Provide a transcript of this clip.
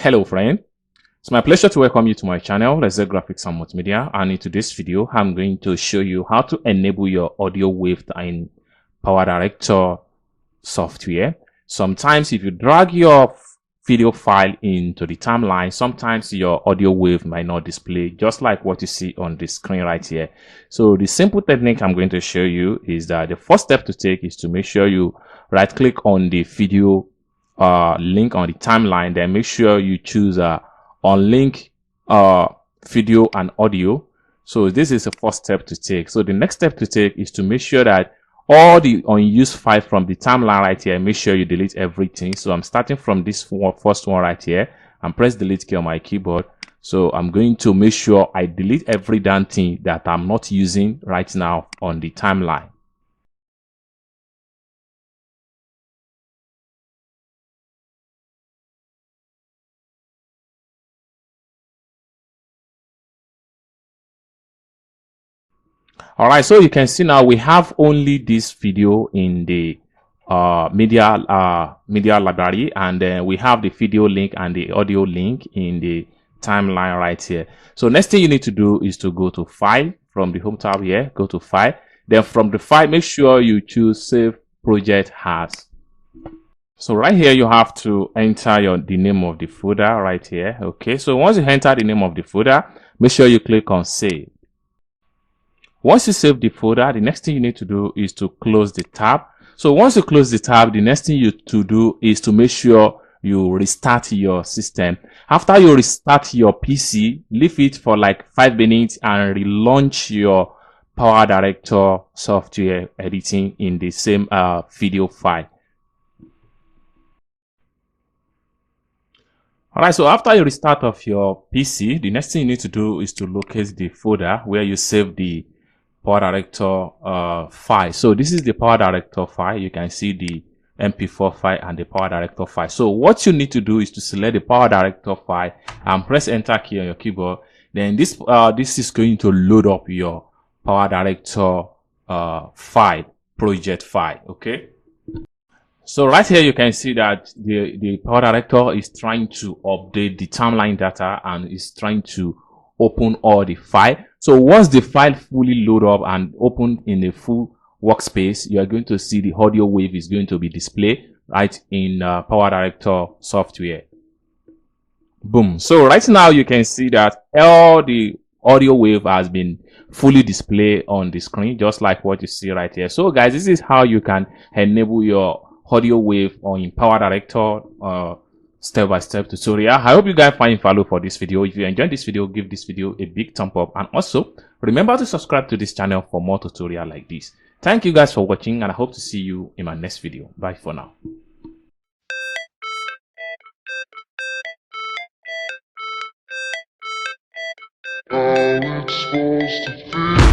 Hello friend, it's my pleasure to welcome you to my channel, Let's Say Graphics and Multimedia, and in today's video I'm going to show you how to enable your audio wave in Powerdirector software. Sometimes if you drag your video file into the timeline, sometimes your audio wave might not display, just like what you see on the screen right here. So the simple technique I'm going to show you is that the first step to take is to make sure you right click on the video link on the timeline, then make sure you choose unlink video and audio. So this is the first step to take. So the next step to take is to make sure that all the unused file from the timeline right here, make sure you delete everything. So I'm starting from this first one right here and press delete key on my keyboard. So I'm going to make sure I delete every damn thing that I'm not using right now on the timeline. All right, so you can see now we have only this video in the media library, and then we have the video link and the audio link in the timeline right here. So next thing you need to do is to go to File from the Home tab here. Go to File. Then from the file, make sure you choose Save Project As. So right here you have to enter the name of the folder right here. Okay, so once you enter the name of the folder, make sure you click on Save. Once you save the folder, the next thing you need to do is to close the tab. So once you close the tab, the next thing you to do is to make sure you restart your system. After you restart your PC, leave it for like 5 minutes and relaunch your Powerdirector software editing in the same video file. Alright, so after you restart of your PC, the next thing you need to do is to locate the folder where you save the Powerdirector file. So this is the Powerdirector file. You can see the MP4 file and the Powerdirector file. So what you need to do is to select the Powerdirector file and press enter key on your keyboard. Then this is going to load up your Powerdirector file, project file. Okay. So right here you can see that the Powerdirector is trying to update the timeline data and is trying to open all the file. So once the file fully load up and open in a full workspace, you are going to see the audio wave is going to be displayed right in Powerdirector software. Boom. So right now you can see that all the audio wave has been fully displayed on the screen, just like what you see right here. So guys, this is how you can enable your audio wave on Powerdirector step-by-step tutorial. I hope you guys find value for this video. If you enjoyed this video, give this video a big thumb up, and also remember to subscribe to this channel for more tutorial like this. Thank you guys for watching, and I hope to see you in my next video. Bye for now. How it's supposed to feel.